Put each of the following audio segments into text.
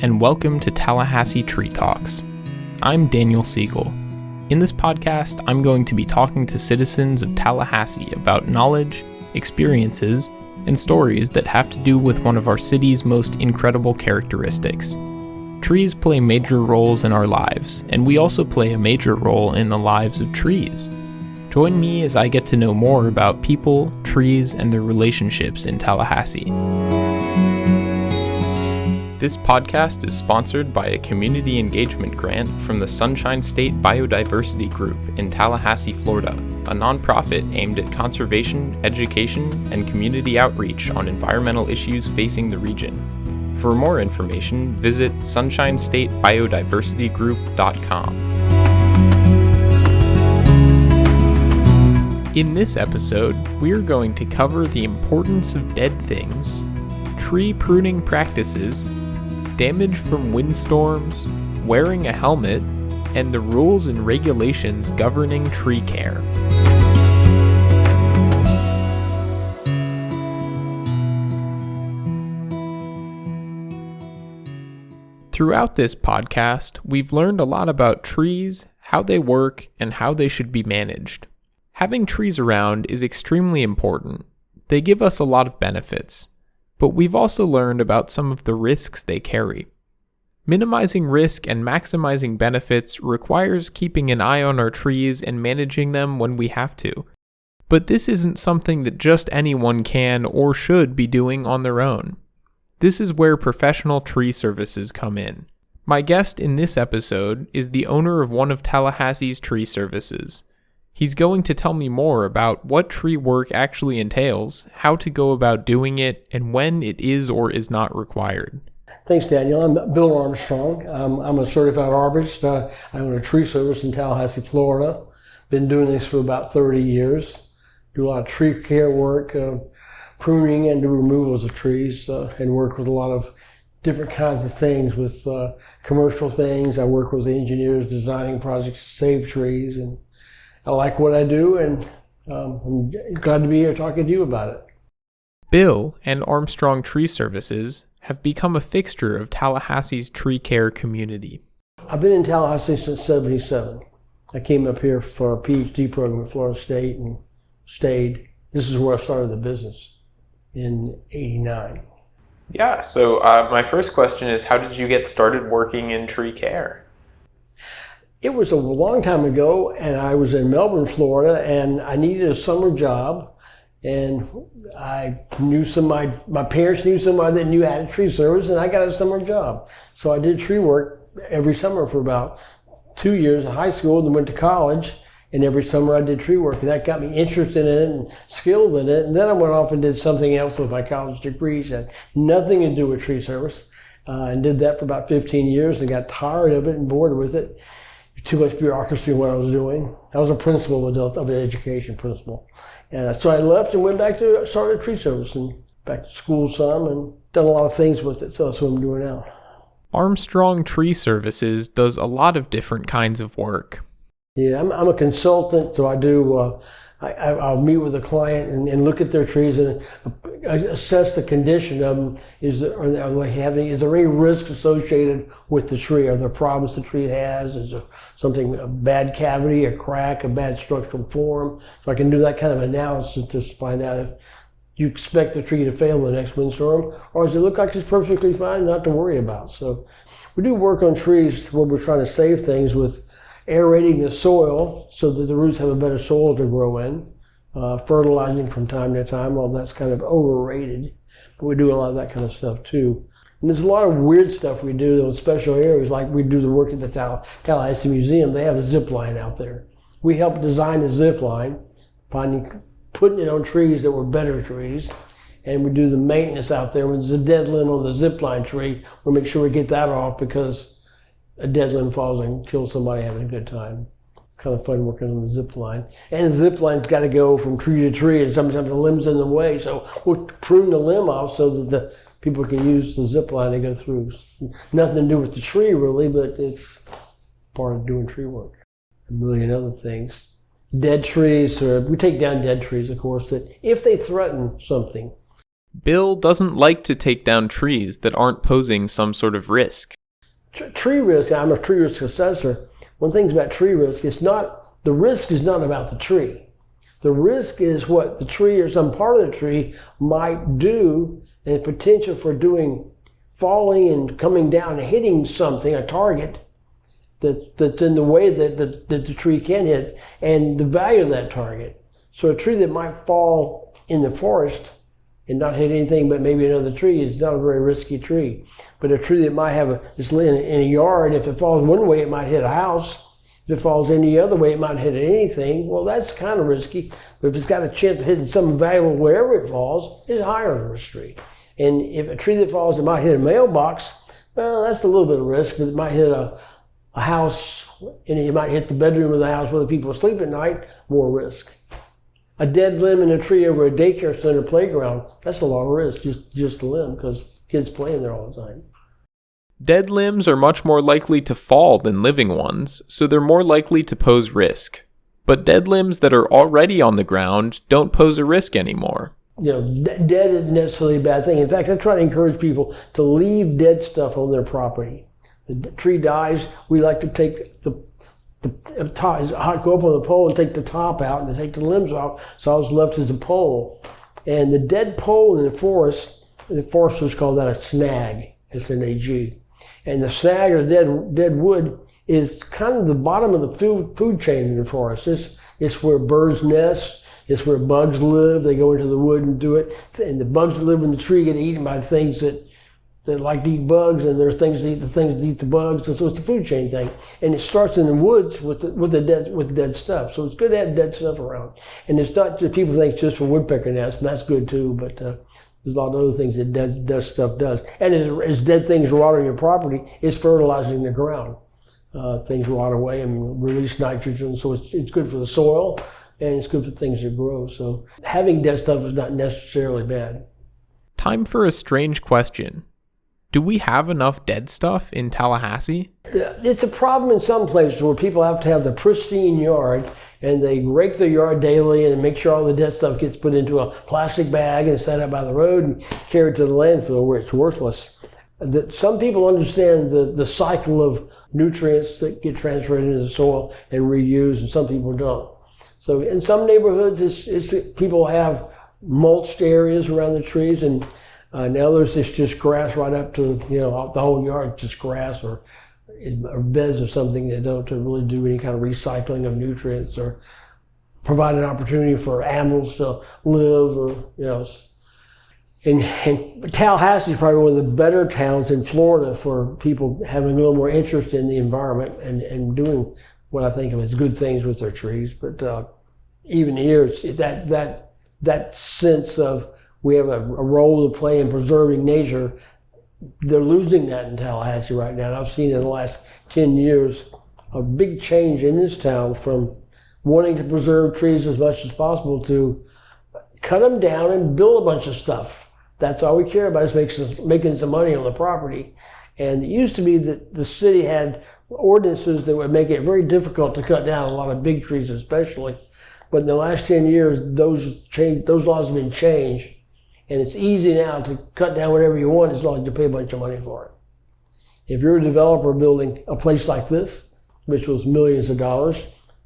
and welcome to Tallahassee Tree Talks. I'm Daniel Siegel. In this podcast, I'm going to be talking to citizens of Tallahassee about knowledge, experiences, and stories that have to do with one of our city's most incredible characteristics. Trees play major roles in our lives, and we also play a major role in the lives of trees. Join me as I get to know more about people, trees, and their relationships in Tallahassee. This podcast is sponsored by a community engagement grant from the Sunshine State Biodiversity Group in Tallahassee, Florida, a nonprofit aimed at conservation, education, and community outreach on environmental issues facing the region. For more information, visit sunshine-state-biodiversity-group.com. In this episode, we are going to cover the importance of dead things, tree pruning practices, damage from windstorms, wearing a helmet, and the rules and regulations governing tree care. Throughout this podcast, we've learned a lot about trees, how they work, and how they should be managed. Having trees around is extremely important. They give us a lot of benefits. But we've also learned about some of the risks they carry. Minimizing risk and maximizing benefits requires keeping an eye on our trees and managing them when we have to. But this isn't something that just anyone can or should be doing on their own. This is where professional tree services come in. My guest in this episode is the owner of one of Tallahassee's tree services. He's going to tell me more about what tree work actually entails, how to go about doing it, and when it is or is not required. Thanks, Daniel. I'm Bill Armstrong. I'm a certified arborist. I own a tree service in Tallahassee, Florida. Been doing this for about 30 years. Do a lot of tree care work, pruning and do removals of trees, and work with a lot of different kinds of things with commercial things. I work with engineers designing projects to save trees, and I like what I do, and I'm glad to be here talking to you about it. Bill and Armstrong Tree Services have become a fixture of Tallahassee's tree care community. I've been in Tallahassee since '77. I came up here for a PhD program at Florida State and stayed. This is where I started the business in '89. Yeah, so my first question is, how did you get started working in tree care? It was a long time ago, and I was in Melbourne, Florida, and I needed a summer job. And I knew my parents knew somebody that knew how to tree service, and I got a summer job. So I did tree work every summer for about 2 years in high school, then went to college, and every summer I did tree work. And that got me interested in it and skilled in it. And then I went off and did something else with my college degrees that had nothing to do with tree service, and did that for about 15 years and got tired of it and bored with it. Too much bureaucracy in what I was doing. I was a principal of an education principal. And so I left and went back to started tree service and back to school some and done a lot of things with it. So that's what I'm doing now. Armstrong Tree Services does a lot of different kinds of work. Yeah, I'm a consultant, so I do. I'll meet with a client and look at their trees and assess the condition of them. Is there any risk associated with the tree? Are there problems the tree has? Is there something, a bad cavity, a crack, a bad structural form? So I can do that kind of analysis to find out if you expect the tree to fail in the next windstorm, or does it look like it's perfectly fine, not to worry about. So we do work on trees where we're trying to save things with aerating the soil so that the roots have a better soil to grow in, fertilizing from time to time, although that's kind of overrated, but we do a lot of that kind of stuff too. And there's a lot of weird stuff we do in special areas, like we do the work at the Tallahassee Museum. They have a zip line out there. We helped design the zip line, putting it on trees that were better trees, and we do the maintenance out there. When there's a dead limb on the zip line tree, we make sure we get that off because a dead limb falls and kills somebody having a good time. Kind of fun working on the zip line. And the zip line's got to go from tree to tree, and sometimes the limb's in the way, so we'll prune the limb off so that the people can use the zip line to go through. Nothing to do with the tree really, but it's part of doing tree work. A million other things. Dead trees, we take down dead trees, of course, that if they threaten something. Bill doesn't like to take down trees that aren't posing some sort of risk. Tree risk, I'm a tree risk assessor. One thing about tree risk, the risk is not about the tree. The risk is what the tree or some part of the tree might do, and the potential for doing, falling and coming down and hitting something, a target, that's in the way that the tree can hit, and the value of that target. So a tree that might fall in the forest and not hit anything but maybe another tree is not a very risky tree. But a tree that might have is in a yard, if it falls one way, it might hit a house. If it falls any other way, it might hit anything. Well, that's kind of risky. But if it's got a chance of hitting something valuable wherever it falls, it's higher risk tree. And if a tree that falls, it might hit a mailbox, well, that's a little bit of risk, but it might hit a house, and it might hit the bedroom of the house where the people sleep at night, more risk. A dead limb in a tree over a daycare center playground, that's a lot of risk, just a limb, because kids playing there all the time. Dead limbs are much more likely to fall than living ones, so they're more likely to pose risk. But dead limbs that are already on the ground don't pose a risk anymore. Dead isn't necessarily a bad thing. In fact, I try to encourage people to leave dead stuff on their property. The tree dies, we like to take the top, go up on the pole and take the top out and then take the limbs off, so all that's left is a pole. And the dead pole in the foresters call that a snag, S-N-A-G. And the snag or dead wood is kind of the bottom of the food chain in the forest. It's where birds nest. It's where bugs live. They go into the wood and do it. And the bugs that live in the tree get eaten by things that like to eat bugs, and there are things that eat the things that eat the bugs. And so it's the food chain thing. And it starts in the woods with dead stuff. So it's good to have dead stuff around. And it's not just, people think it's just for woodpecker nests, and that's good too, but there's a lot of other things that dead stuff does. And as dead things rot on your property, it's fertilizing the ground. Things rot away and release nitrogen, so it's good for the soil, and it's good for things to grow. So having dead stuff is not necessarily bad. Time for a strange question. Do we have enough dead stuff in Tallahassee? It's a problem in some places where people have to have the pristine yard, and they rake their yard daily and make sure all the dead stuff gets put into a plastic bag and set up by the road and carried to the landfill where it's worthless. Some people understand the cycle of nutrients that get transferred into the soil and reused, and some people don't. So in some neighborhoods, it's people have mulched areas around the trees, and now there's just grass right up to, the whole yard, just grass or beds or something that don't really do any kind of recycling of nutrients or provide an opportunity for animals to live, or, And Tallahassee is probably one of the better towns in Florida for people having a little more interest in the environment and doing what I think of as good things with their trees. But even here, it's that sense of we have a role to play in preserving nature. They're losing that in Tallahassee right now. And I've seen in the last 10 years a big change in this town from wanting to preserve trees as much as possible to cut them down and build a bunch of stuff. That's all we care about, is making some money on the property. And it used to be that the city had ordinances that would make it very difficult to cut down a lot of big trees especially. But in the last 10 years, those laws have been changed. And it's easy now to cut down whatever you want as long as you pay a bunch of money for it. If you're a developer building a place like this, which was millions of dollars,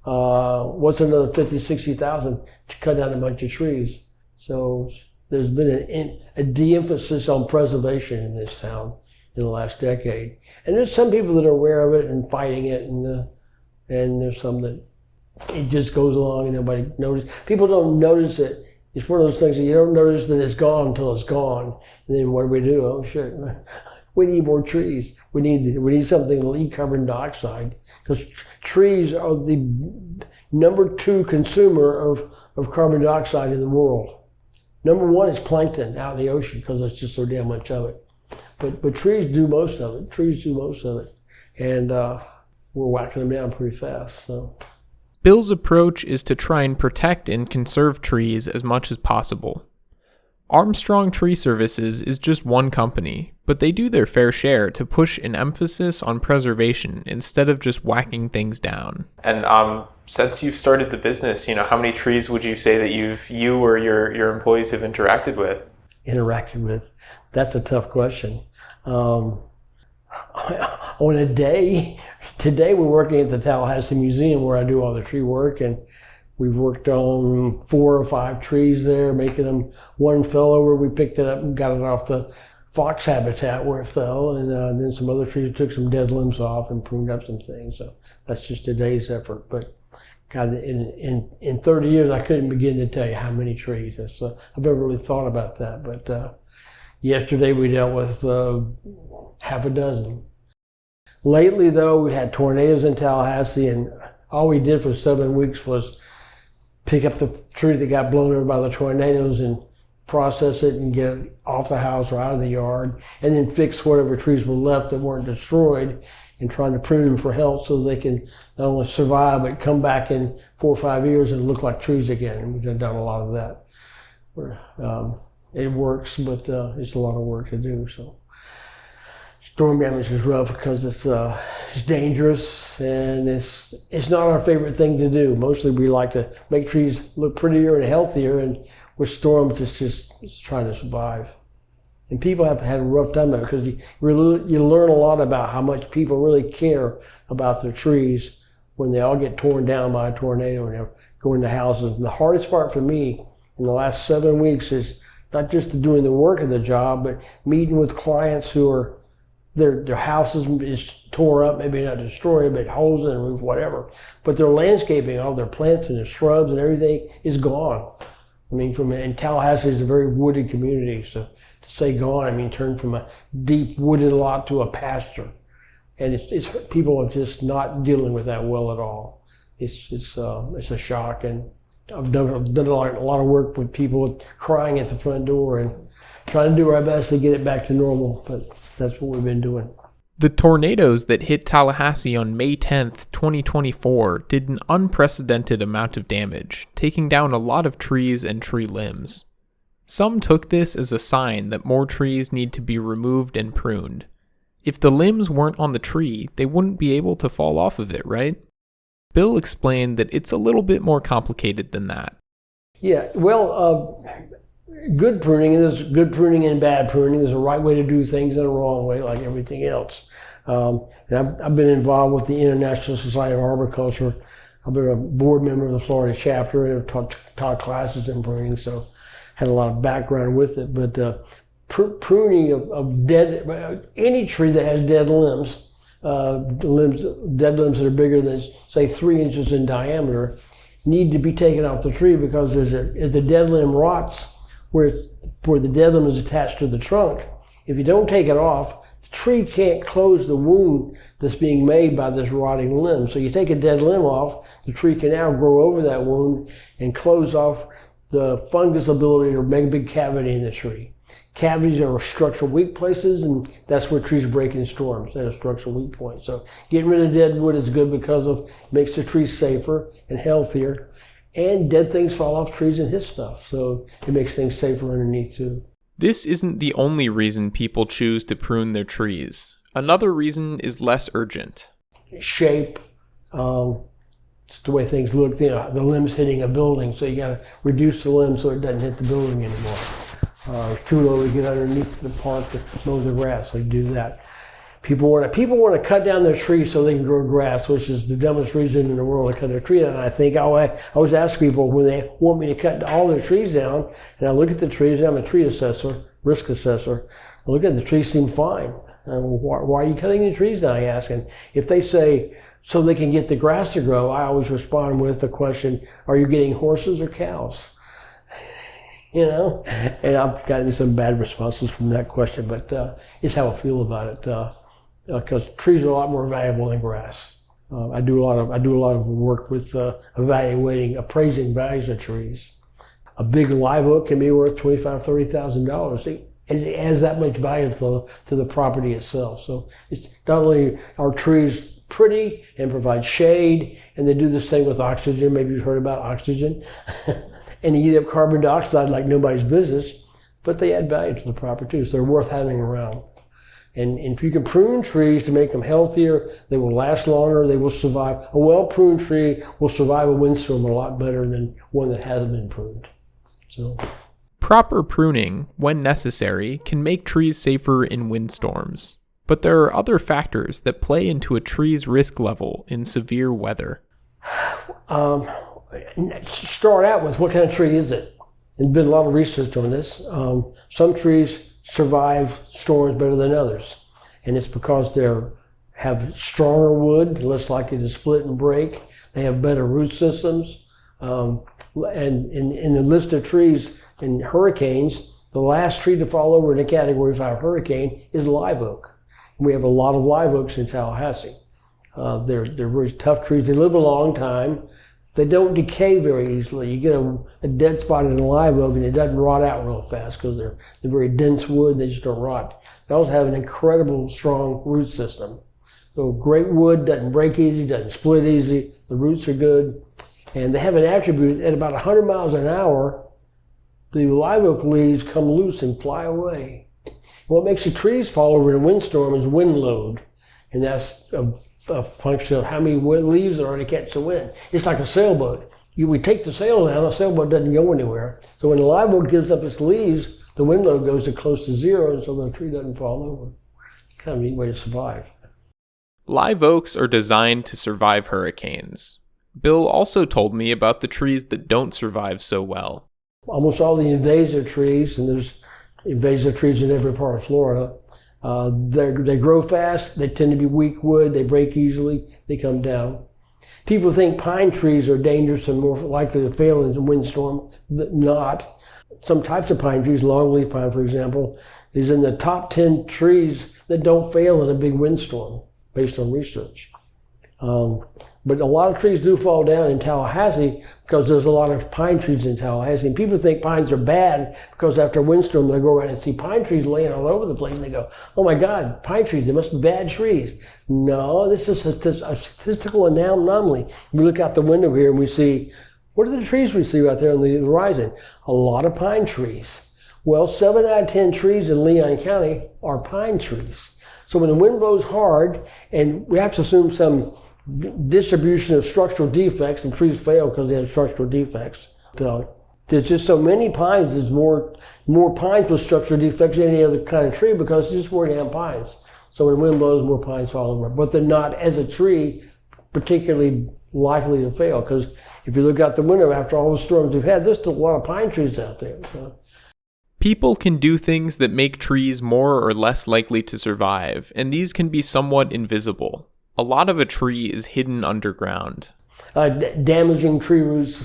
what's another $50,000-$60,000 to cut down a bunch of trees? So there's been a de-emphasis on preservation in this town in the last decade. And there's some people that are aware of it and fighting it, and there's some that it just goes along and nobody notices. People don't notice it. It's one of those things that you don't notice that it's gone until it's gone. And then what do? Oh shit, we need more trees. We need something to eat carbon dioxide, because trees are the number 2 consumer of carbon dioxide in the world. Number 1 is plankton out in the ocean, because there's just so damn much of it. But trees do most of it. And we're whacking them down pretty fast. So. Bill's approach is to try and protect and conserve trees as much as possible. Armstrong Tree Services is just one company, but they do their fair share to push an emphasis on preservation instead of just whacking things down. And since you've started the business, how many trees would you say that you or your employees have interacted with? interacted with? That's a tough question. On a day, today we're working at the Tallahassee Museum where I do all the tree work, and we've worked on 4 or 5 trees there, making them. One fell over, we picked it up and got it off the fox habitat where it fell, and then some other trees, took some dead limbs off and pruned up some things. So that's just a day's effort. But God, in 30 years, I couldn't begin to tell you how many trees. I've never really thought about that. But yesterday we dealt with half a dozen. Lately, though, we had tornadoes in Tallahassee, and all we did for 7 weeks was pick up the tree that got blown over by the tornadoes and process it and get it off the house or out of the yard, and then fix whatever trees were left that weren't destroyed, and trying to prune them for health so they can not only survive but come back in 4 or 5 years and look like trees again. And we've done a lot of that. It works, but it's a lot of work to do. So storm damage is rough because it's dangerous, and it's not our favorite thing to do. Mostly we like to make trees look prettier and healthier, and with storms it's trying to survive. And people have had a rough time of it because you learn a lot about how much people really care about their trees when they all get torn down by a tornado and they're going to houses. And the hardest part for me in the last 7 weeks is not just doing the work of the job, but meeting with clients who are their houses is tore up, maybe not destroyed, but holes in the roof, whatever. But their landscaping, all their plants and their shrubs and everything is gone. I mean, and Tallahassee is a very wooded community, so to say gone, I mean turn from a deep wooded lot to a pasture. And it's people are just not dealing with that well at all. It's a shock, and I've done a lot of work with people crying at the front door and trying to do our best to get it back to normal, but that's what we've been doing. The tornadoes that hit Tallahassee on May 10th, 2024 did an unprecedented amount of damage, taking down a lot of trees and tree limbs. Some took this as a sign that more trees need to be removed and pruned. If the limbs weren't on the tree, they wouldn't be able to fall off of it, right? Bill explained that it's a little bit more complicated than that. Yeah, well, good pruning, and there's good pruning and bad pruning. There's a right way to do things and a wrong way, like everything else. And I've been involved with the International Society of Arboriculture. I've been a board member of the Florida chapter and I've taught classes in pruning, so had a lot of background with it. But pruning of any tree that has dead limbs, dead limbs that are bigger than, say, 3 inches in diameter, need to be taken off the tree, because if the dead limb rots, where the dead limb is attached to the trunk, if you don't take it off, the tree can't close the wound that's being made by this rotting limb. So you take a dead limb off, the tree can now grow over that wound and close off the fungus ability to make a big cavity in the tree. Cavities are structural weak places, and that's where trees break in storms, at a structural weak point. So getting rid of dead wood is good because it makes the tree safer and healthier. And dead things fall off trees and hit stuff, so it makes things safer underneath too. This isn't the only reason people choose to prune their trees. Another reason is less urgent. Shape, it's the way things look. The limb's hitting a building, so you got to reduce the limb so it doesn't hit the building anymore. It's too low to get underneath the park to mow the grass, so you do that. People want to cut down their trees so they can grow grass, which is the dumbest reason in the world to cut their tree down. And I think I always ask people when they want me to cut all their trees down, and I look at the trees, and I'm a tree assessor, risk assessor. I look at the trees, seem fine. Why are you cutting the trees down? I ask. And if they say so they can get the grass to grow, I always respond with the question, are you getting horses or cows? And I've gotten some bad responses from that question, but it's how I feel about it. Because trees are a lot more valuable than grass. I do a lot of work with appraising values of trees. A big live oak can be worth $25,000, $30,000. It adds that much value to the property itself. So it's not only are trees pretty and provide shade, and they do this thing with oxygen. Maybe you've heard about oxygen. And you get up carbon dioxide like nobody's business, but they add value to the property too, so they're worth having around. And if you can prune trees to make them healthier, they will last longer, they will survive. A well-pruned tree will survive a windstorm a lot better than one that hasn't been pruned. So, Proper pruning, when necessary, can make trees safer in windstorms. But there are other factors that play into a tree's risk level in severe weather. Start out with what kind of tree is it? There's been a lot of research on this. Some trees survive storms better than others, and it's because they have stronger wood, less likely to split and break. They have better root systems. And in the list of trees in hurricanes, the last tree to fall over in a Category 5 hurricane is live oak. We have a lot of live oaks in Tallahassee. They're very tough trees. They live a long time. They don't decay very easily. You get a dead spot in a live oak and it doesn't rot out real fast because they're very dense wood. They just don't rot. They also have an incredible strong root system. So great wood, doesn't break easy, doesn't split easy. The roots are good. And they have an attribute at about 100 miles an hour, the live oak leaves come loose and fly away. What makes the trees fall over in a windstorm is wind load. And that's a function of how many leaves there are to catch the wind. It's like a sailboat. We take the sail down, a sailboat doesn't go anywhere. So when the live oak gives up its leaves, the wind load goes to close to zero, and so the tree doesn't fall over. It's kind of a neat way to survive. Live oaks are designed to survive hurricanes. Bill also told me about the trees that don't survive so well. Almost all the invasive trees, and there's invasive trees in every part of Florida, they grow fast, they tend to be weak wood, they break easily, they come down. People think pine trees are dangerous and more likely to fail in a windstorm. Not. Some types of pine trees, longleaf pine for example, is in the top 10 trees that don't fail in a big windstorm, based on research. But a lot of trees do fall down in Tallahassee because there's a lot of pine trees in Tallahassee. And people think pines are bad because after a windstorm they go around and see pine trees laying all over the place and they go, oh my God, pine trees, they must be bad trees. No, this is a statistical anomaly. We look out the window here and we see, what are the trees we see out there on the horizon? A lot of pine trees. Well, 7 out of 10 trees in Leon County are pine trees. So when the wind blows hard, and we have to assume some distribution of structural defects, and trees fail because they have structural defects. So there's just so many pines, there's more pines with structural defects than any other kind of tree because it's just more damn pines. So when the wind blows, more pines fall over. But they're not, as a tree, particularly likely to fail because if you look out the window after all the storms we've had, there's still a lot of pine trees out there. So. People can do things that make trees more or less likely to survive, and these can be somewhat invisible. A lot of a tree is hidden underground. Damaging tree roots,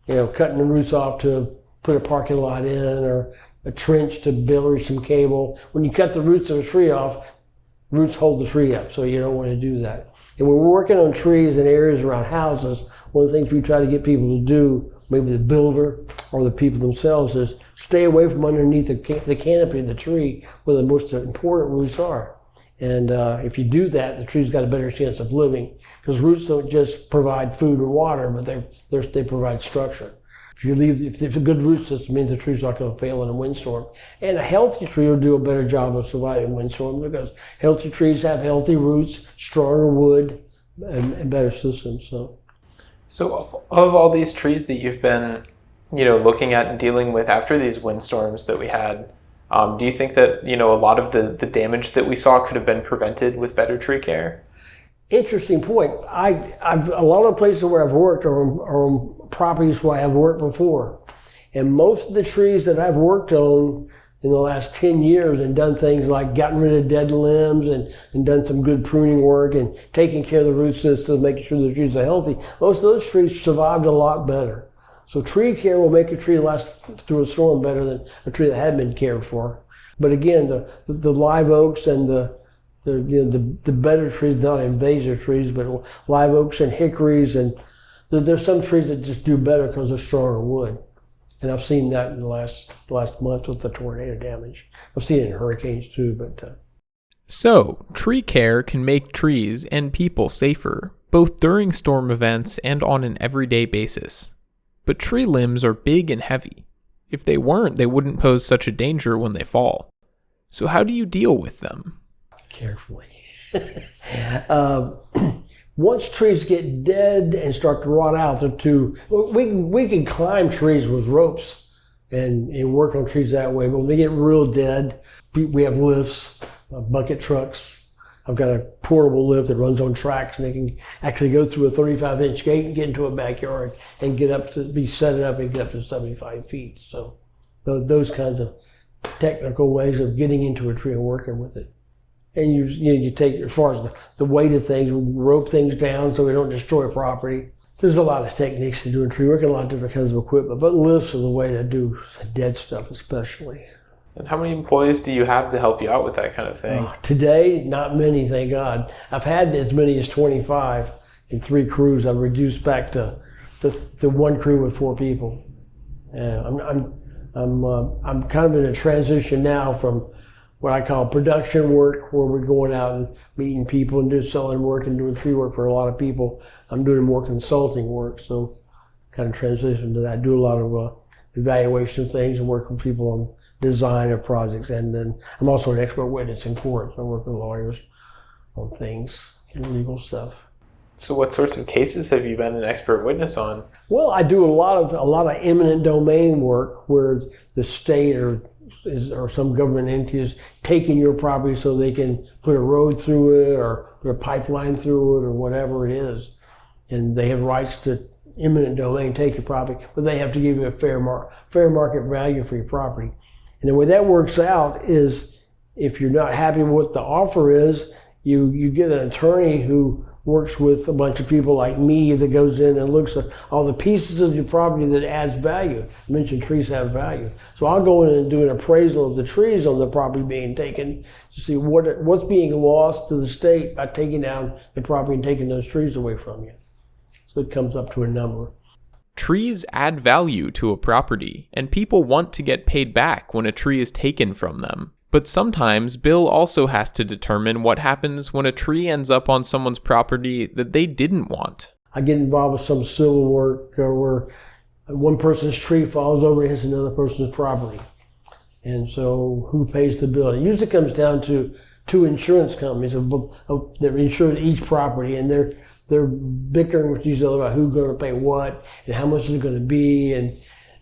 cutting the roots off to put a parking lot in or a trench to bury some cable. When you cut the roots of a tree off, roots hold the tree up, so you don't want to do that. And when we're working on trees in areas around houses, one of the things we try to get people to do, maybe the builder or the people themselves, is stay away from underneath the canopy of the tree where the most important roots are. And if you do that, the tree's got a better chance of living because roots don't just provide food and water, but they provide structure. If a good root system means the tree's not going to fail in a windstorm. And a healthy tree will do a better job of surviving windstorms because healthy trees have healthy roots, stronger wood, and better systems. So of all these trees that you've been, looking at and dealing with after these windstorms that we had, do you think that, a lot of the damage that we saw could have been prevented with better tree care? Interesting point. I've a lot of the places where I've worked are on properties where I've worked before. And most of the trees that I've worked on in the last 10 years and done things like gotten rid of dead limbs and done some good pruning work and taking care of the root system, making sure the trees are healthy, most of those trees survived a lot better. So tree care will make a tree last through a storm better than a tree that hadn't been cared for. But again, the live oaks and the better trees, not invasive trees, but live oaks and hickories, and there's some trees that just do better because they're stronger wood. And I've seen that in the last month with the tornado damage. I've seen it in hurricanes too, but. So, tree care can make trees and people safer, both during storm events and on an everyday basis. But tree limbs are big and heavy. If they weren't, they wouldn't pose such a danger when they fall. So how do you deal with them? Carefully. Once trees get dead and start to rot out, we can climb trees with ropes and work on trees that way. But when they get real dead, we have lifts, bucket trucks. I've got a portable lift that runs on tracks, and they can actually go through a 35-inch gate and get into a backyard and get up to set it up and get up to 75 feet. So those kinds of technical ways of getting into a tree and working with it. And you take, as far as the weight of things, we rope things down so we don't destroy property. There's a lot of techniques to doing tree work and a lot of different kinds of equipment, but lifts are the way to do dead stuff especially. And how many employees do you have to help you out with that kind of thing? Today, not many, thank God. I've had as many as 25 in 3 crews. I've reduced back to 1 crew with 4 people. I'm kind of in a transition now from what I call production work, where we're going out and meeting people and just selling work and doing tree work for a lot of people. I'm doing more consulting work, so kind of transition to that. I do a lot of evaluation of things and work with people on design of projects, and then I'm also an expert witness in court. So I work with lawyers on things and legal stuff. So what sorts of cases have you been an expert witness on? Well, I do a lot of eminent domain work where the state or some government entity is taking your property so they can put a road through it or put a pipeline through it or whatever it is, and they have rights to eminent domain, take your property, but they have to give you a fair market value for your property. And the way that works out is, if you're not happy with what the offer is, you get an attorney who works with a bunch of people like me that goes in and looks at all the pieces of your property that adds value. I mentioned trees have value. So I'll go in and do an appraisal of the trees on the property being taken to see what's being lost to the state by taking down the property and taking those trees away from you. So it comes up to a number. Trees add value to a property, and people want to get paid back when a tree is taken from them. But sometimes Bill also has to determine what happens when a tree ends up on someone's property that they didn't want. I get involved with some civil work where one person's tree falls over and hits another person's property. And so who pays the bill? It usually comes down to 2 insurance companies that insure each property, and they're bickering with each other about who's going to pay what and how much is it going to be, and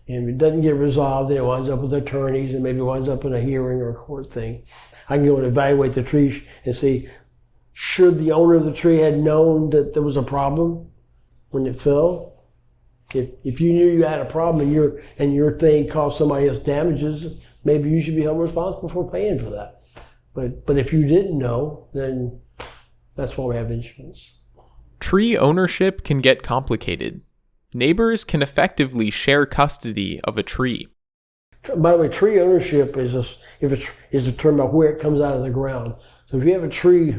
if it doesn't get resolved, then it winds up with attorneys and maybe winds up in a hearing or a court thing. I can go and evaluate the tree and see, should the owner of the tree had known that there was a problem when it fell? If you knew you had a problem and your thing caused somebody else damages, maybe you should be held responsible for paying for that. But if you didn't know, then that's why we have insurance. Tree ownership can get complicated. Neighbors can effectively share custody of a tree. By the way, tree ownership is a term about where it comes out of the ground. So if you have a tree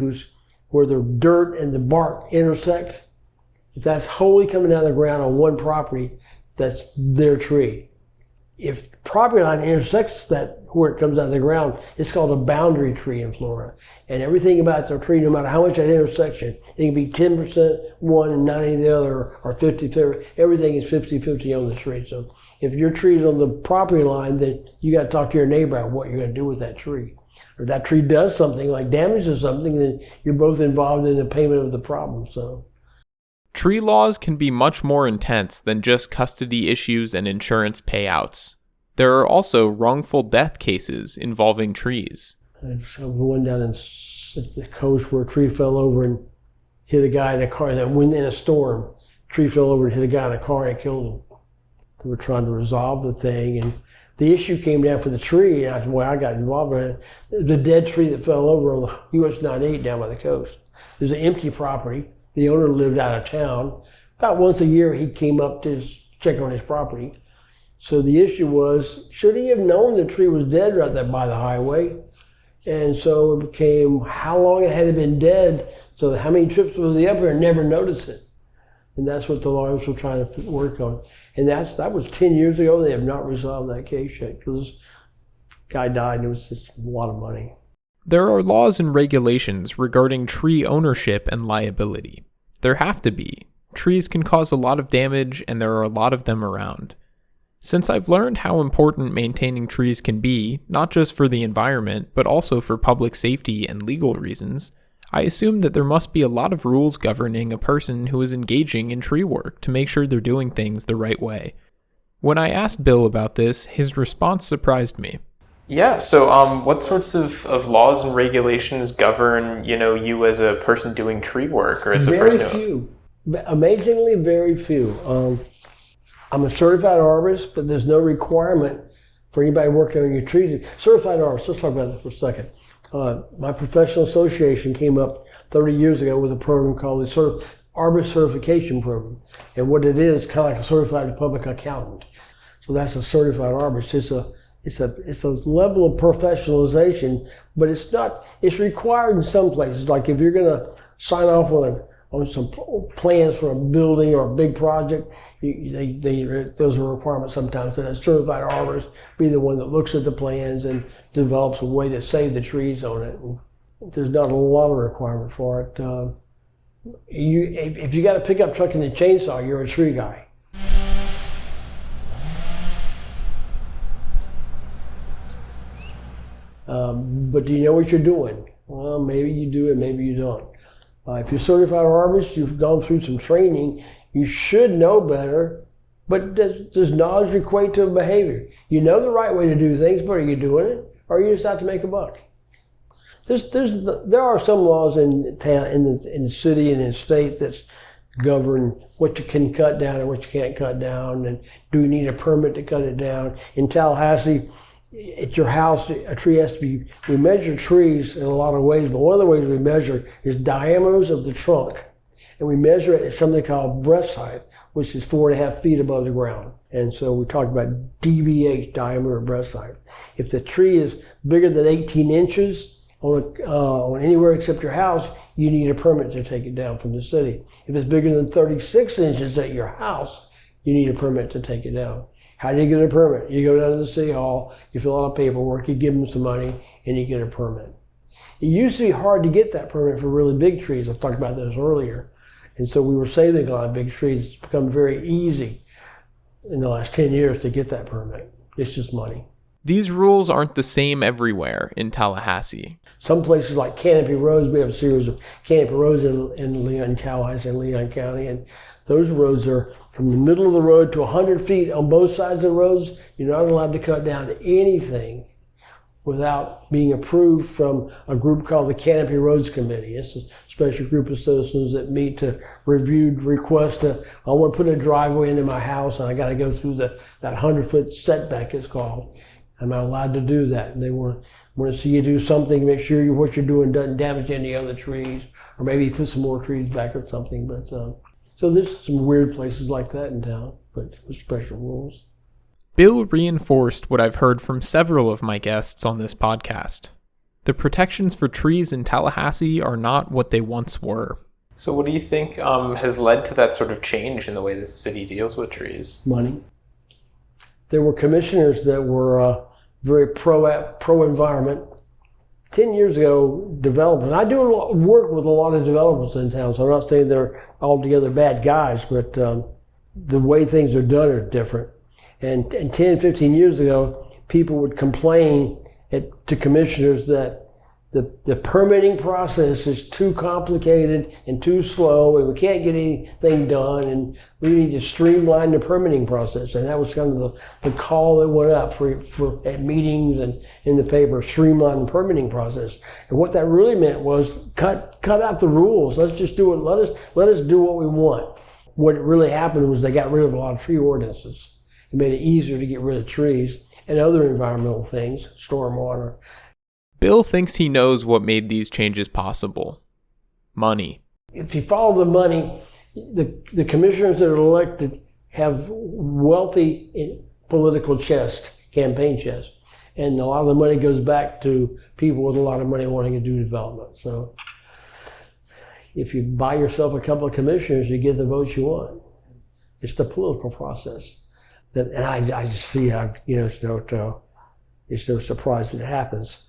where the dirt and the bark intersect, if that's wholly coming out of the ground on one property, that's their tree. If the property line intersects that where it comes out of the ground, it's called a boundary tree in Florida. And everything about the tree, no matter how much that intersection, it can be 10% one and 90% the other, or 50-50. Everything is 50-50 on the tree. So if your tree's on the property line, then you got to talk to your neighbor about what you're going to do with that tree. Or if that tree does something, like damages something, then you're both involved in the payment of the problem. So tree laws can be much more intense than just custody issues and insurance payouts. There are also wrongful death cases involving trees. There's one down in the coast where a tree fell over and hit a guy in a car. That went in a storm. A tree fell over and hit a guy in a car and it killed him. They were trying to resolve the thing, and the issue came down for the tree. And that's why I got involved in it. The dead tree that fell over on the US 98 down by the coast. There's an empty property. The owner lived out of town. About once a year he came up to check on his property. So the issue was, should he have known the tree was dead right there by the highway? And so it became, how long it had been dead, so how many trips was he up there and never noticed it? And that's what the lawyers were trying to work on. And that was 10 years ago. They have not resolved that case yet, because this guy died and it was just a lot of money. There are laws and regulations regarding tree ownership and liability. There have to be. Trees can cause a lot of damage, and there are a lot of them around. Since I've learned how important maintaining trees can be, not just for the environment, but also for public safety and legal reasons, I assume that there must be a lot of rules governing a person who is engaging in tree work to make sure they're doing things the right way. When I asked Bill about this, his response surprised me. Yeah, so what sorts of laws and regulations govern, you as a person doing tree work or as a person? Very few. Amazingly, very few. I'm a certified arborist, but there's no requirement for anybody working on your trees. Certified arborist, let's talk about that for a second. My professional association came up 30 years ago with a program called the Arborist Certification Program. And what it is, kind of like a certified public accountant. So that's a certified arborist. It's a level of professionalization, but it's required in some places. Like if you're gonna sign off on some plans for a building or a big project, those are requirements sometimes. So that certified arborist be the one that looks at the plans and develops a way to save the trees on it. And there's not a lot of requirement for it. If you got a pickup truck and a chainsaw, you're a tree guy. But do you know what you're doing? Well, maybe you do and maybe you don't. If you're certified arborist, you've gone through some training, you should know better, but does knowledge equate to behavior? You know the right way to do things, but are you doing it? Or are you just out to make a buck? There are some laws in the city and in state that govern what you can cut down and what you can't cut down, and do you need a permit to cut it down. In Tallahassee, at your house, a tree has to be, we measure trees in a lot of ways, but one of the ways we measure is diameters of the trunk. And we measure it at something called breast height, which is 4.5 feet above the ground. And so we talk about DBH, diameter of breast height. If the tree is bigger than 18 inches on anywhere except your house, you need a permit to take it down from the city. If it's bigger than 36 inches at your house, you need a permit to take it down. How do you get a permit? You go down to the city hall, you fill out paperwork, you give them some money, and you get a permit. It used to be hard to get that permit for really big trees. I talked about this earlier. And so we were saving a lot of big trees. It's become very easy in the last 10 years to get that permit. It's just money. These rules aren't the same everywhere in Tallahassee. Some places like Canopy Roads, we have a series of Canopy Roads in Leon, Tallahassee and Leon County, and those roads are from the middle of the road to 100 feet on both sides of the roads. You're not allowed to cut down anything without being approved from a group called the Canopy Roads Committee. It's a special group of citizens that meet to review requests I want to put a driveway into my house and I got to go through that 100-foot setback, it's called. I'm not allowed to do that. And they want to see you do something, make sure what you're doing doesn't damage any other trees, or maybe put some more trees back or something. But so there's some weird places like that in town, but with special rules. Bill reinforced what I've heard from several of my guests on this podcast. The protections for trees in Tallahassee are not what they once were. So what do you think has led to that sort of change in the way the city deals with trees? Money. There were commissioners that were very pro-environment. 10 years ago, development. I do work with a lot of developers in town, so I'm not saying they're altogether bad guys, but the way things are done are different. And 10, 15 years ago, people would complain to commissioners that the permitting process is too complicated and too slow, and we can't get anything done, and we need to streamline the permitting process. And that was kind of the call that went up for at meetings and in the paper, streamline the permitting process. And what that really meant was cut out the rules. Let's just do it. Let us do what we want. What really happened was they got rid of a lot of tree ordinances. It made it easier to get rid of trees and other environmental things, stormwater. Bill thinks he knows what made these changes possible. Money. If you follow the money, the commissioners that are elected have wealthy political chest, campaign chest. And a lot of the money goes back to people with a lot of money wanting to do development. So if you buy yourself a couple of commissioners, you get the votes you want. It's the political process. And I just see how, it's no surprise that it happens.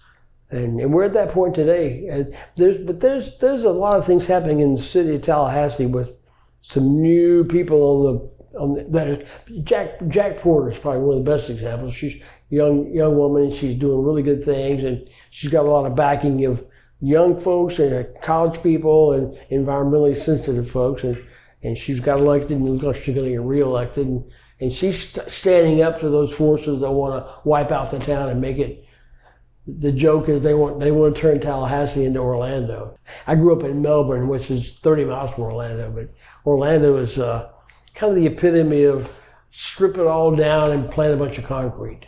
And we're at that point today. There's a lot of things happening in the city of Tallahassee with some new people Jack Porter is probably one of the best examples. She's a young woman, and she's doing really good things, and she's got a lot of backing of young folks and college people and environmentally sensitive folks, and she's got elected, and looks like she's going to get reelected. And she's standing up to those forces that want to wipe out the town and make it. The joke is they want to turn Tallahassee into Orlando. I grew up in Melbourne, which is 30 miles from Orlando, but Orlando is kind of the epitome of strip it all down and plant a bunch of concrete.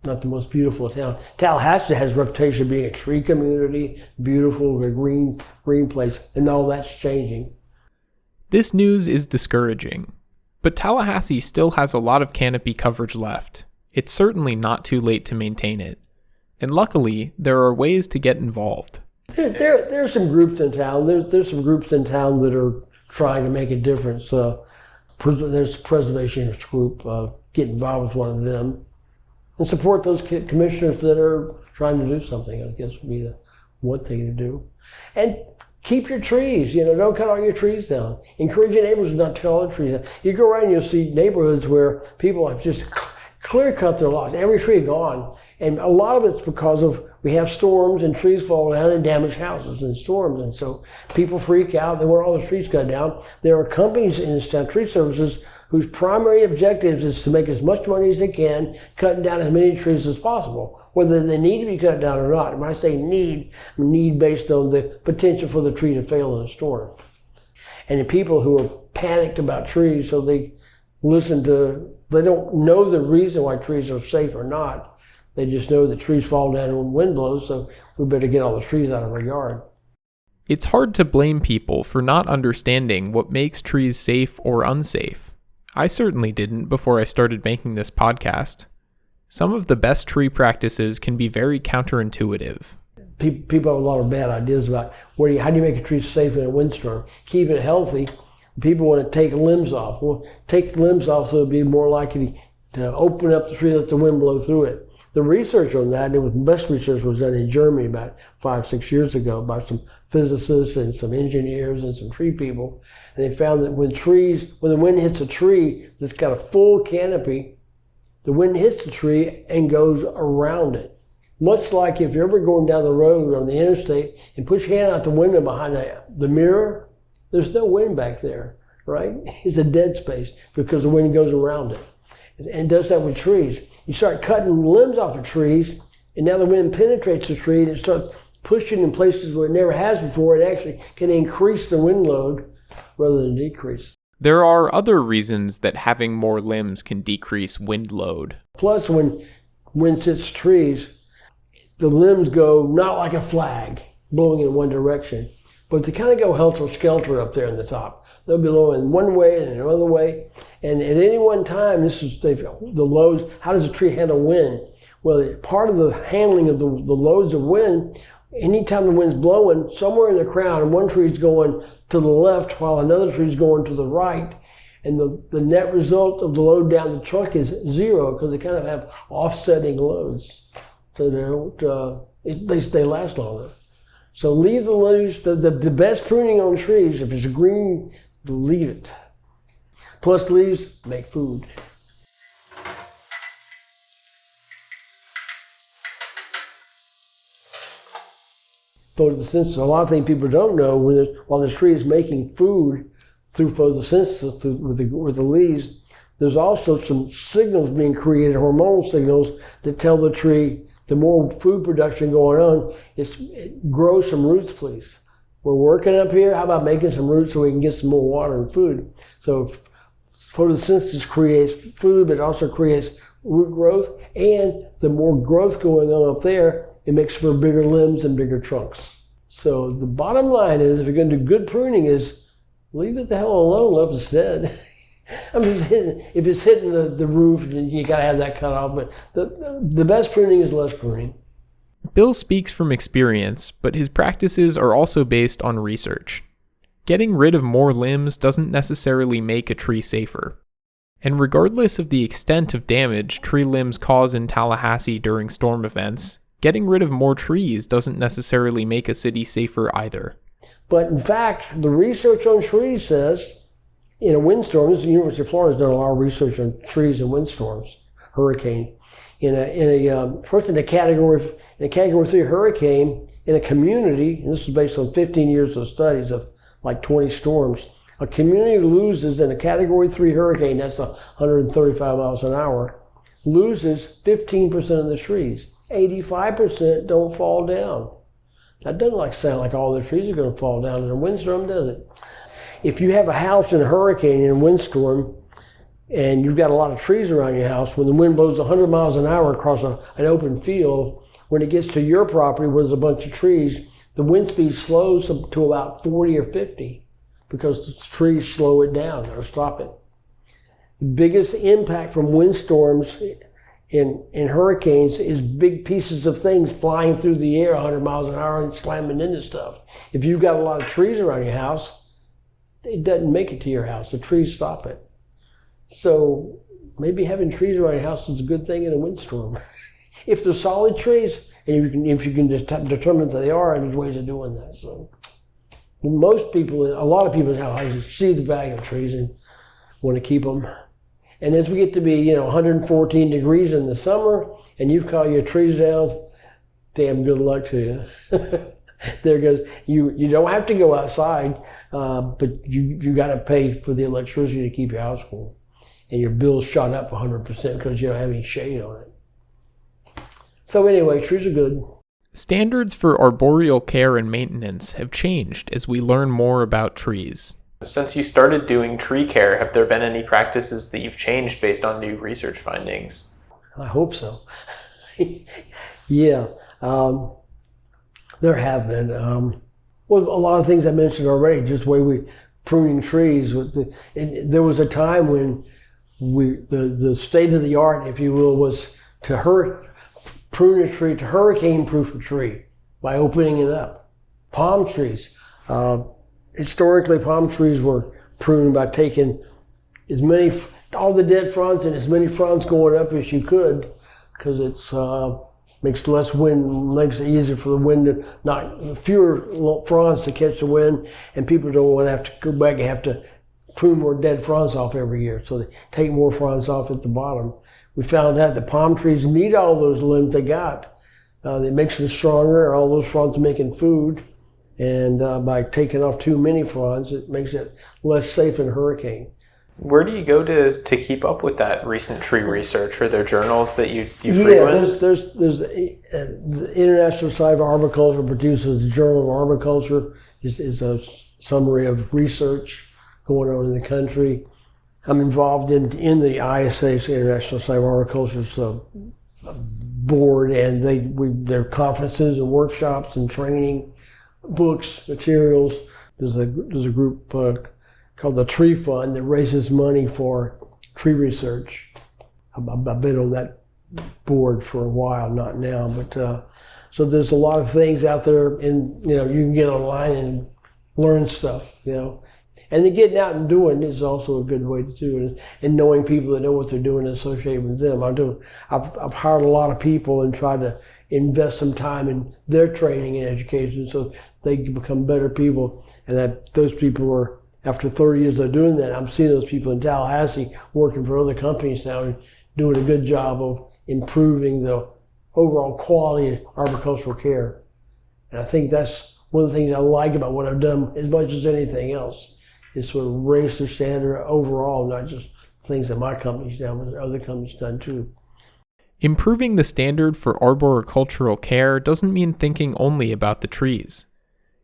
Not the most beautiful town. Tallahassee has a reputation of being a tree community, beautiful, a green place, and all that's changing. This news is discouraging, but Tallahassee still has a lot of canopy coverage left. It's certainly not too late to maintain it. And luckily, there are ways to get involved. There are some groups in town. There's some groups in town that are trying to make a difference. There's a preservationist group. Get involved with one of them. And support those commissioners that are trying to do something, I guess would be the one thing to do. And keep your trees. Don't cut all your trees down. Encourage your neighbors not to cut all the trees down. You go around and you'll see neighborhoods where people have just clear cut their lawns. Every tree gone. And a lot of it's because of we have storms and trees fall down and damage houses in storms. And so people freak out. They want all the trees cut down. There are companies in this town, tree services, whose primary objective is to make as much money as they can, cutting down as many trees as possible, whether they need to be cut down or not. And when I say need, I need based on the potential for the tree to fail in a storm. And the people who are panicked about trees, so they don't know the reason why trees are safe or not. They just know that trees fall down when the wind blows, so we better get all the trees out of our yard. It's hard to blame people for not understanding what makes trees safe or unsafe. I certainly didn't before I started making this podcast. Some of the best tree practices can be very counterintuitive. People have a lot of bad ideas about how do you make a tree safe in a windstorm? Keep it healthy. People want to take limbs off. Well, take the limbs off so it'll be more likely to open up the tree, let the wind blow through it. The research on that, the best research was done in Germany about 5-6 years ago by some physicists and some engineers and some tree people. And they found that when the wind hits a tree that's got a full canopy, the wind hits the tree and goes around it. Much like if you're ever going down the road on the interstate and push your hand out the window behind the mirror, there's no wind back there, right? It's a dead space because the wind goes around it. And it does that with trees. You start cutting limbs off of trees, and now the wind penetrates the tree and it starts pushing in places where it never has before. It actually can increase the wind load rather than decrease. There are other reasons that having more limbs can decrease wind load. Plus, when wind hits trees, the limbs go not like a flag blowing in one direction, but they kind of go helter-skelter up there in the top. They'll be blowing one way and another way. And at any one time, the loads, how does a tree handle wind? Well, part of the handling of the loads of wind, anytime the wind's blowing, somewhere in the crown, one tree's going to the left while another tree's going to the right. And the net result of the load down the trunk is zero because they kind of have offsetting loads. So they last longer. So leave the leaves, the best pruning on trees, if it's green, leave it. Plus leaves make food. Photosynthesis, a lot of things people don't know, while the tree is making food through photosynthesis with the leaves, there's also some signals being created, hormonal signals, that tell the tree the more food production going on, it grows some roots, please. We're working up here, how about making some roots so we can get some more water and food? So photosynthesis creates food, but it also creates root growth, and the more growth going on up there, it makes for bigger limbs and bigger trunks. So the bottom line is, if you're going to do good pruning, is leave it the hell alone, let it's dead. If it's hitting the roof, then you got to have that cut off. But the best pruning is less pruning. Bill speaks from experience, but his practices are also based on research. Getting rid of more limbs doesn't necessarily make a tree safer. And regardless of the extent of damage tree limbs cause in Tallahassee during storm events, getting rid of more trees doesn't necessarily make a city safer either. But in fact, the research on trees says, in a windstorm, the University of Florida has done a lot of research on trees and windstorms, hurricane. First in a category 3 hurricane in a community, and this is based on 15 years of studies of like 20 storms, A community loses in a Category 3 hurricane, that's 135 miles an hour, loses 15% of the trees. 85% don't fall down. That doesn't sound like all the trees are going to fall down in a windstorm, does it? If you have a house in a hurricane in a windstorm, and you've got a lot of trees around your house, when the wind blows 100 miles an hour across an open field, when it gets to your property where there's a bunch of trees, the wind speed slows to about 40 or 50 because the trees slow it down or stop it. The biggest impact from windstorms in hurricanes is big pieces of things flying through the air 100 miles an hour and slamming into stuff. If you've got a lot of trees around your house, it doesn't make it to your house. The trees stop it. So maybe having trees around your house is a good thing in a windstorm. If they're solid trees, and if you can determine that they are, and there's ways of doing that. So most people, a lot of people in houses see the value of trees and want to keep them. And as we get to be, 114 degrees in the summer, and you've cut your trees down, damn good luck to you. There goes, you don't have to go outside, but you got to pay for the electricity to keep your house cool. And your bill's shot up 100% because you don't have any shade on it. So anyway, trees are good. Standards for arboreal care and maintenance have changed as we learn more about trees. Since you started doing tree care, have there been any practices that you've changed based on new research findings? I hope so. Yeah, there have been. Well, a lot of things I mentioned already, just the way we pruning trees. And there was a time when the state of the art, if you will, was to prune a tree, to hurricane-proof a tree by opening it up. Palm trees. Historically, palm trees were pruned by taking all the dead fronds and as many fronds going up as you could, because it makes less wind, makes it easier for the wind to fewer fronds to catch the wind, and people don't want to have to go back and have to prune more dead fronds off every year, so they take more fronds off at the bottom. We found out that palm trees need all those limbs they got. It makes them stronger, all those fronds making food. And by taking off too many fronds, it makes it less safe in a hurricane. Where do you go to keep up with that recent tree research? Are there journals that you frequent? Yeah, there's the International Society of Arboriculture produces the Journal of Arboriculture. Is a summary of research going on in the country. I'm involved in the ISA, International Society of Arboriculture's board, and their conferences and workshops and training, books, materials. There's a group called the Tree Fund that raises money for tree research. I've been on that board for a while, not now, but so there's a lot of things out there, and you can get online and learn stuff, And then getting out and doing is also a good way to do it, and knowing people that know what they're doing and associating with them. I've hired a lot of people and tried to invest some time in their training and education so they can become better people. And that those people are, after 30 years of doing that, I'm seeing those people in Tallahassee working for other companies now and doing a good job of improving the overall quality of arboricultural care. And I think that's one of the things I like about what I've done as much as anything else. Is sort of raise the standard overall, not just things that my company's done, but other companies done too. Improving the standard for arboricultural care doesn't mean thinking only about the trees.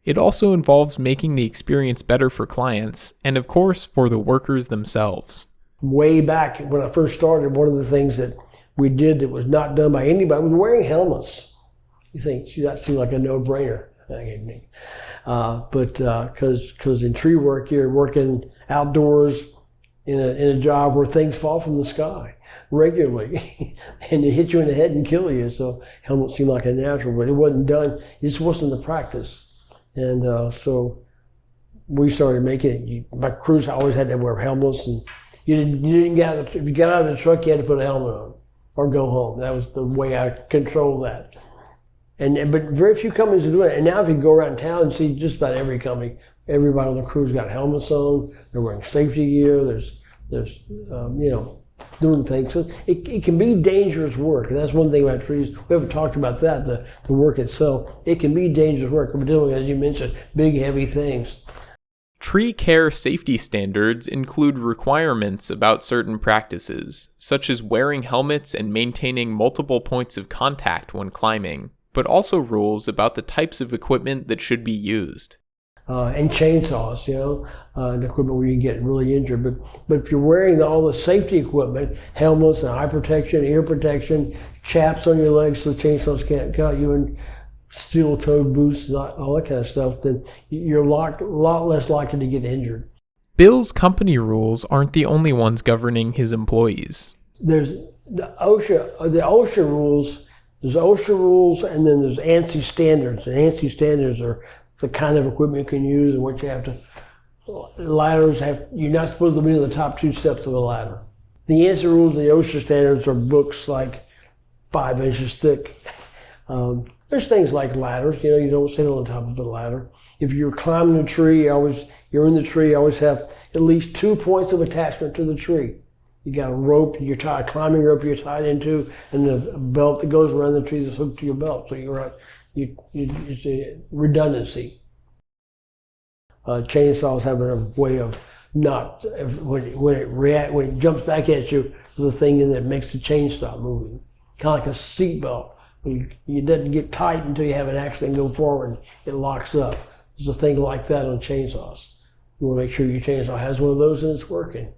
It also involves making the experience better for clients, and of course for the workers themselves. Way back when I first started, one of the things that we did that was not done by anybody was wearing helmets. You think, gee, that seemed like a no-brainer. But because in tree work, you're working outdoors in a job where things fall from the sky regularly and they hit you in the head and kill you. So helmets seem like a natural, but it wasn't done. It just wasn't the practice. And so we started making it. My crews always had to wear helmets, and you didn't get out if you got out of the truck, you had to put a helmet on or go home. That was the way I controlled that. But very few companies are doing it. And now if you go around town and see just about every company, everybody on the crew's got helmets on, they're wearing safety gear, there's doing things. So it can be dangerous work, and that's one thing about trees. We haven't talked about that, the work itself. It can be dangerous work. We're doing, as you mentioned, big, heavy things. Tree care safety standards include requirements about certain practices, such as wearing helmets and maintaining multiple points of contact when climbing, but also rules about the types of equipment that should be used. And chainsaws, and equipment where you can get really injured. But if you're wearing all the safety equipment, helmets and eye protection, ear protection, chaps on your legs so the chainsaws can't cut you, and steel-toed boots, all that kind of stuff, then you're a lot less likely to get injured. Bill's company rules aren't the only ones governing his employees. There's the OSHA rules. There's OSHA rules, and then there's ANSI standards. And ANSI standards are the kind of equipment you can use and what you have to. You're not supposed to be in the top 2 steps of a ladder. The ANSI rules and the OSHA standards are books like 5 inches thick. There's things like ladders, you don't sit on the top of a ladder. If you're climbing a tree, you're in the tree, you always have at least 2 points of attachment to the tree. You got a rope, climbing rope you're tied into, and a belt that goes around the tree that's hooked to your belt. So it's a redundancy. Chainsaws have a way of not, when it jumps back at you, there's a thing in that makes the chain stop moving. Kind of like a seat belt. You doesn't get tight until you have an accident and go forward, it locks up. There's a thing like that on chainsaws. You want to make sure your chainsaw has one of those and it's working.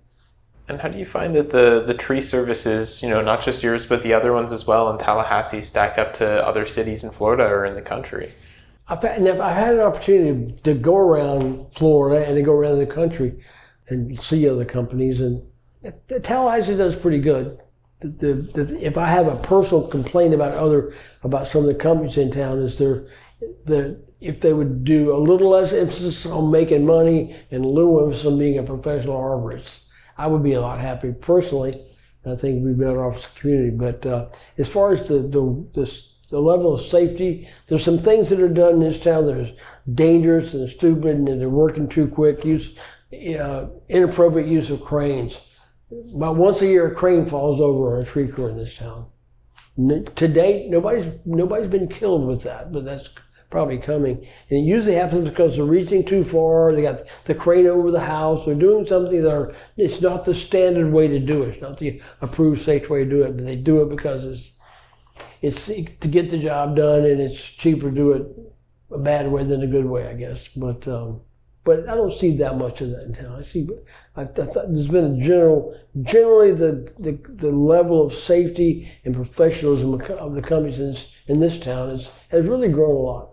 And how do you find that the tree services, not just yours, but the other ones as well in Tallahassee stack up to other cities in Florida or in the country? I've had an opportunity to go around Florida and to go around the country and see other companies, and Tallahassee does pretty good. If I have a personal complaint about some of the companies in town, is if they would do a little less emphasis on making money and a little emphasis on being a professional arborist, I would be a lot happier personally. I think we'd be better off as a community. But as far as the level of safety, there's some things that are done in this town that are dangerous and stupid, and they're working too quick. Inappropriate use of cranes. About once a year, a crane falls over on a tree crew in this town. To date, nobody's been killed with that, but that's probably coming. And it usually happens because they're reaching too far. They got the crane over the house. They're doing something it's not the standard way to do it. It's not the approved safe way to do it, but they do it because it's to get the job done, and it's cheaper to do it a bad way than a good way, I guess. But I don't see that much of that in town. I thought there's been generally the level of safety and professionalism of the companies in this town has really grown a lot.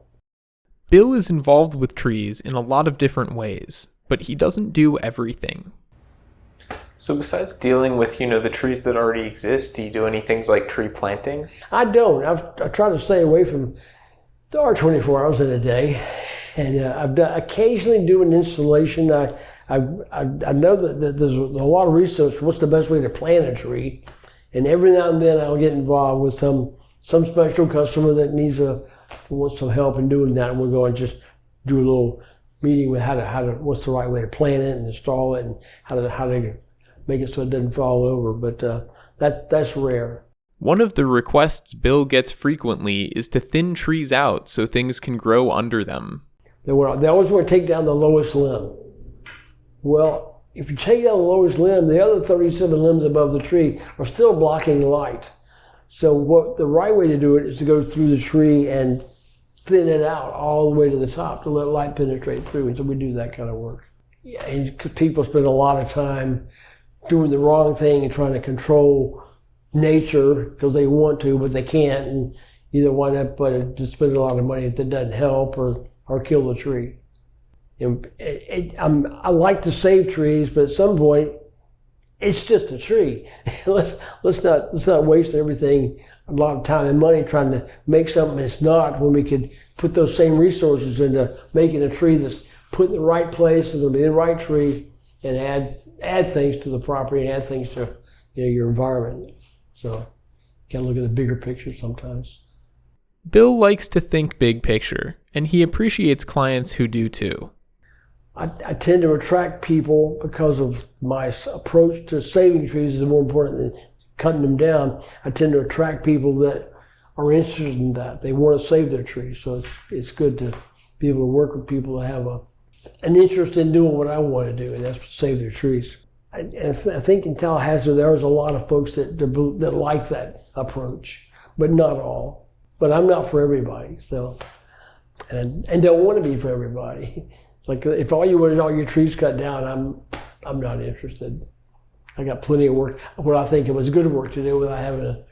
Bill is involved with trees in a lot of different ways, but he doesn't do everything. So besides dealing with, the trees that already exist, do you do any things like tree planting? I don't. I try to stay away from there are 24 hours in a day, and I've occasionally do an installation. I know that there's a lot of research. What's the best way to plant a tree? And every now and then I'll get involved with some special customer that wants some help in doing that, and we'll go and just do a little meeting with what's the right way to plant it and install it, and how to make it so it doesn't fall over. But that's rare. One of the requests Bill gets frequently is to thin trees out so things can grow under them. They always want to take down the lowest limb. Well, if you take down the lowest limb, the other 37 limbs above the tree are still blocking light. So the right way to do it is to go through the tree and thin it out all the way to the top to let light penetrate through. And so we do that kind of work. Yeah, and people spend a lot of time doing the wrong thing and trying to control nature because they want to, but they can't, and either wind up just spending a lot of money that doesn't help or kill the tree. I like to save trees, but at some point, it's just a tree. let's not waste everything, a lot of time and money trying to make something it's not, when we could put those same resources into making a tree that's put in the right place, and it'll be the right tree, and add things to the property and add things to your environment. So you gotta look at the bigger picture sometimes. Bill likes to think big picture, and he appreciates clients who do too. I tend to attract people because of my approach to saving trees is more important than cutting them down. I tend to attract people that are interested in that. They want to save their trees, so it's good to be able to work with people that have an interest in doing what I want to do, and that's save their trees. I think in Tallahassee there was a lot of folks that like that approach, but not all. But I'm not for everybody, so and don't want to be for everybody. Like if all you want is all your trees cut down, I'm not interested. I got plenty of work. What I think it was good work to do without having to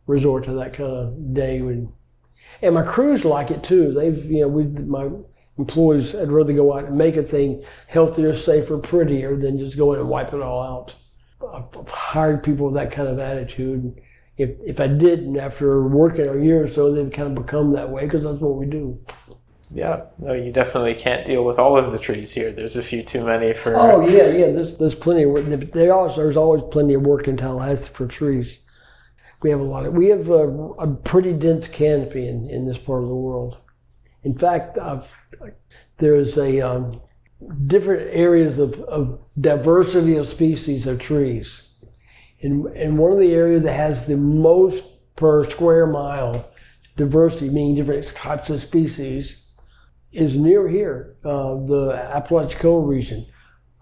resort to that kind of day. And my crews like it too. My employees, I'd rather go out and make a thing healthier, safer, prettier than just go in and wipe it all out. I've hired people with that kind of attitude. If I didn't, after working a year or so, they'd kind of become that way because that's what we do. Yeah, no, you definitely can't deal with all of the trees here. There's a few too many for... Oh, yeah, there's plenty of work. There's always plenty of work in Tallahassee for trees. We have a pretty dense canopy in this part of the world. In fact, there's different areas of diversity of species of trees. And one of the areas that has the most per square mile diversity, meaning different types of species, is near here, the Apalachicola region.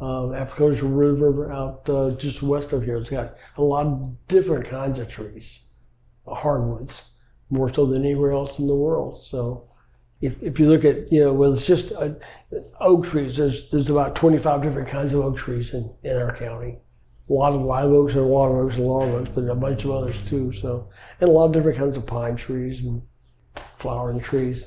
Apalachicola River out just west of here. It's got a lot of different kinds of trees, hardwoods, more so than anywhere else in the world. So if you look at, it's just oak trees, there's about 25 different kinds of oak trees in our county. A lot of live oaks and water oaks and long oaks, but a bunch of others too. So, and a lot of different kinds of pine trees and flowering trees.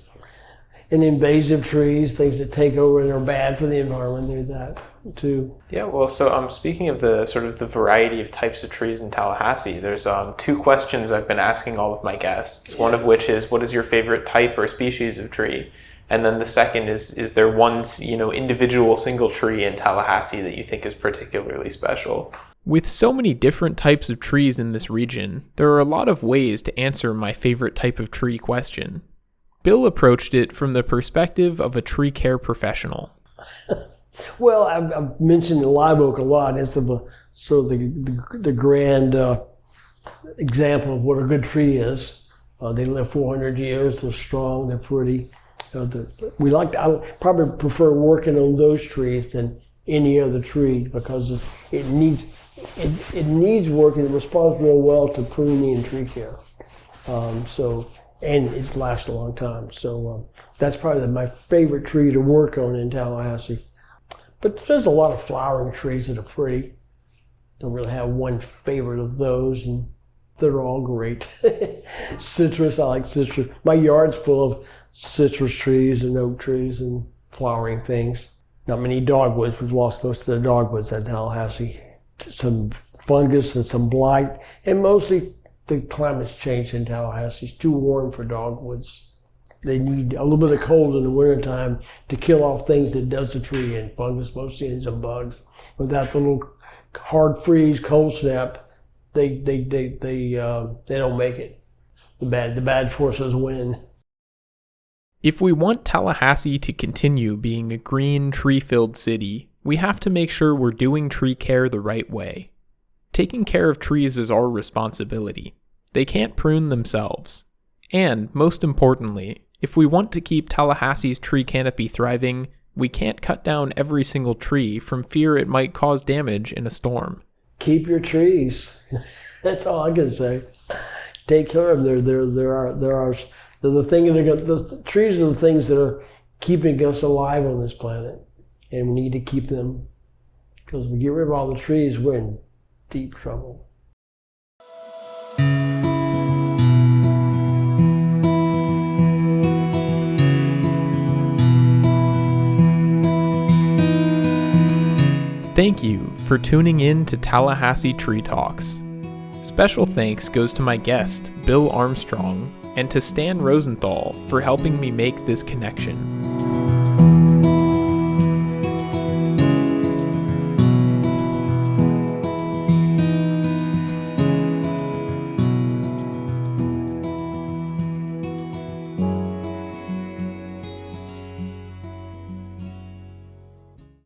And invasive trees, things that take over and are bad for the environment, there's that too. Yeah, well, so speaking of the sort of the variety of types of trees in Tallahassee, there's two questions I've been asking all of my guests. One of which is, what is your favorite type or species of tree? And then the second is there one, individual single tree in Tallahassee that you think is particularly special? With so many different types of trees in this region, there are a lot of ways to answer my favorite type of tree question. Bill approached it from the perspective of a tree care professional. Well, I've mentioned the live oak a lot. It's sort of the grand example of what a good tree is. They live 400 years. They're strong. They're pretty. I probably prefer working on those trees than any other tree because it needs working. It responds real well to pruning and tree care. And it lasts a long time. So that's probably my favorite tree to work on in Tallahassee. But there's a lot of flowering trees that are pretty. Don't really have one favorite of those, and they're all great. Citrus, I like citrus. My yard's full of citrus trees and oak trees and flowering things. Not many dogwoods. We've lost most of the dogwoods at Tallahassee. Some fungus and some blight, and mostly the climate's changed in Tallahassee. It's too warm for dogwoods. They need a little bit of cold in the wintertime to kill off things that does the tree in, fungus mostly and some bugs. Without the little hard freeze, cold snap, they don't make it. The bad forces win. If we want Tallahassee to continue being a green, tree-filled city, we have to make sure we're doing tree care the right way. Taking care of trees is our responsibility. They can't prune themselves. And, most importantly, if we want to keep Tallahassee's tree canopy thriving, we can't cut down every single tree from fear it might cause damage in a storm. Keep your trees. That's all I can say. Take care of them. The trees are the things that are keeping us alive on this planet, and we need to keep them. Because if we get rid of all the trees, we're in deep trouble. Thank you for tuning in to Tallahassee Tree Talks. Special thanks goes to my guest, Bill Armstrong, and to Stan Rosenthal for helping me make this connection.